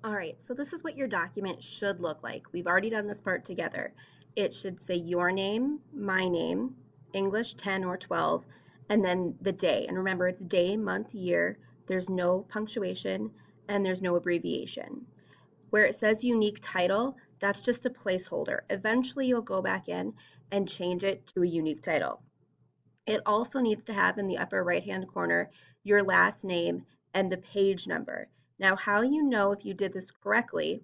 All right, so this is what your document should look like. We've already done this part together. It should say your name, my name, English 10 or 12, and then the day. And remember, it's day, month, year. There's no punctuation and there's no abbreviation. Where it says unique title, that's just a placeholder. Eventually, you'll go back in and change it to a unique title. It also needs to have in the upper right-hand corner your last name and the page number. Now, how you know if you did this correctly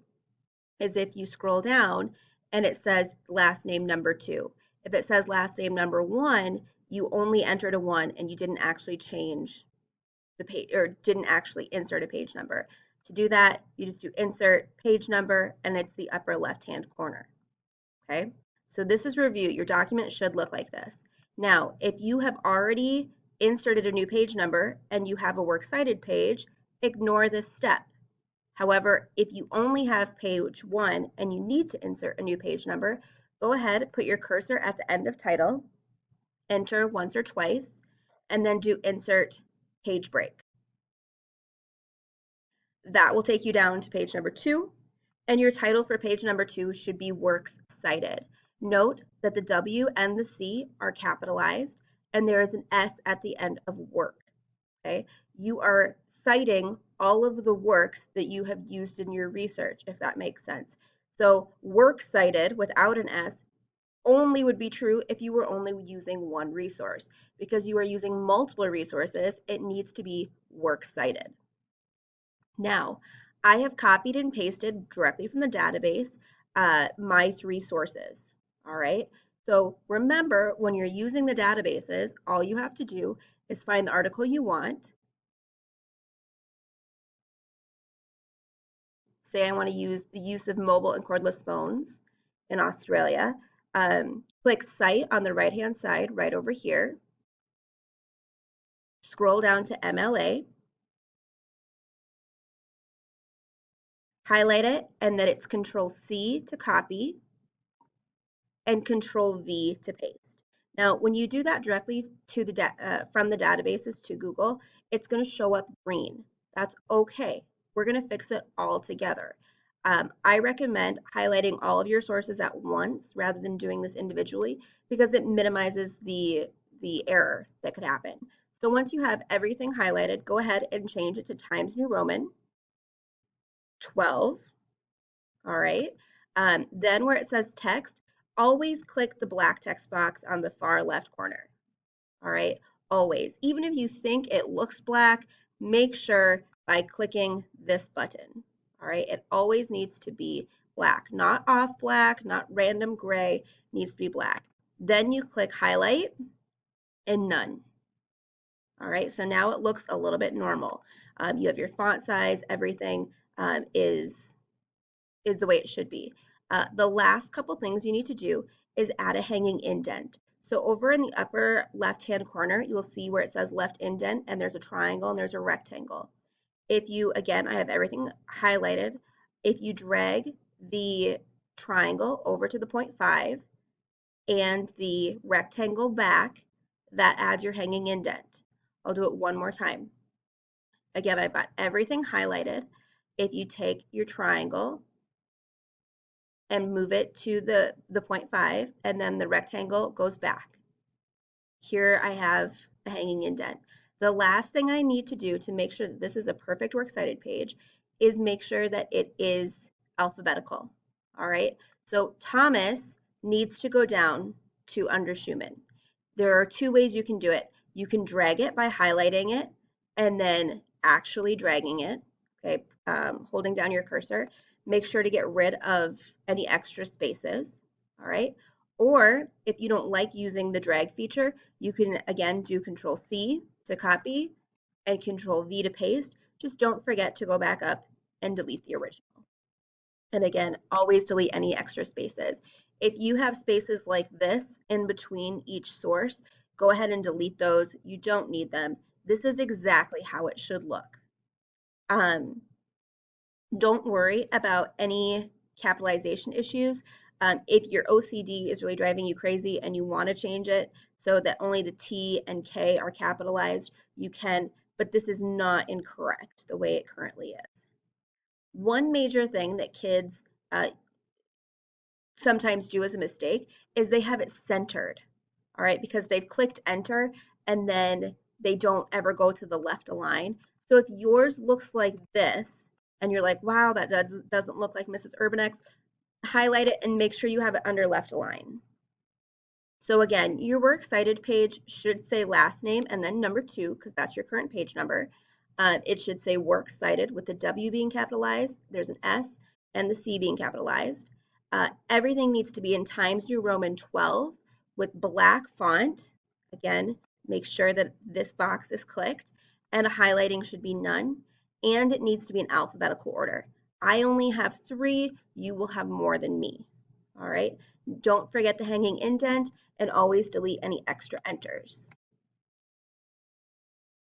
is if you scroll down and it says last name number 2. If it says last name number 1, you only entered a 1 and you didn't actually change the page or didn't actually insert a page number. To do that, you just do insert page number and it's the upper left-hand corner. Okay, so this is review. Your document should look like this. Now, if you have already inserted a new page number and you have a works cited page, ignore this step. However, if you only have page 1 and you need to insert a new page number, go ahead, put your cursor at the end of title, enter once or twice, and then do insert page break. That will take you down to page number 2, and your title for page number 2 should be Works Cited. Note that the W and the C are capitalized, and there is an S at the end of work. Okay, you are citing all of the works that you have used in your research, if that makes sense. So works cited without an S only would be true if you were only using one resource. Because you are using multiple resources, it needs to be works cited. Now, I have copied and pasted directly from the database my 3 sources. All right. So remember, when you're using the databases, all you have to do is find the article you want. Say I want to use the use of mobile and cordless phones in Australia. Click Cite on the right-hand side, right over here. Scroll down to MLA. Highlight it, and then it's Control C to copy and Control V to paste. Now, when you do that directly to the from the databases to Google, it's going to show up green. That's okay. We're going to fix it all together. I recommend highlighting all of your sources at once rather than doing this individually because it minimizes the error that could happen. So once you have everything highlighted, go ahead and change it to Times New Roman 12. All right. Then where it says text, always click the black text box on the far left corner. All right. Always. Even if you think it looks black, make sure by clicking this button. All right. It always needs to be black, not off black, not random gray, needs to be black. Then you click highlight and none. All right. So now it looks a little bit normal. You have your font size, everything is the way it should be. The last couple things you need to do is add a hanging indent. So over in the upper left-hand corner, you'll see where it says left indent and there's a triangle and there's a rectangle. If you, again, I have everything highlighted. If you drag the triangle over to the 0.5 and the rectangle back, that adds your hanging indent. I'll do it one more time. Again, I've got everything highlighted. If you take your triangle and move it to the 0.5 and then the rectangle goes back. Here I have a hanging indent. The last thing I need to do to make sure that this is a perfect works cited page is make sure that it is alphabetical. All right, so Thomas needs to go down to under Schumann. There are 2 ways you can do it. You can drag it by highlighting it and then actually dragging it, okay, holding down your cursor. Make sure to get rid of any extra spaces, all right? Or if you don't like using the drag feature, you can again do Control C to copy and Control V to paste. Just don't forget to go back up and delete the original. And again, always delete any extra spaces. If you have spaces like this in between each source, go ahead and delete those. You don't need them. This is exactly how it should look. Don't worry about any capitalization issues. If your OCD is really driving you crazy and you want to change it so that only the T and K are capitalized, you can, but this is not incorrect the way it currently is. One major thing that kids uh, sometimes do as a mistake is they have it centered, all right, because they've clicked enter and then they don't ever go to the left align. So if yours looks like this and you're like, wow, that doesn't look like Mrs. Urbanek's, highlight it and make sure you have it under left align. So again, your Works Cited page should say last name and then number 2, because that's your current page number. It should say Works Cited with the W being capitalized, there's an S, and the C being capitalized. Everything needs to be in Times New Roman 12 with black font. Again, make sure that this box is clicked, and a highlighting should be none, and it needs to be in alphabetical order. I only have 3, you will have more than me. All right, don't forget the hanging indent and always delete any extra enters.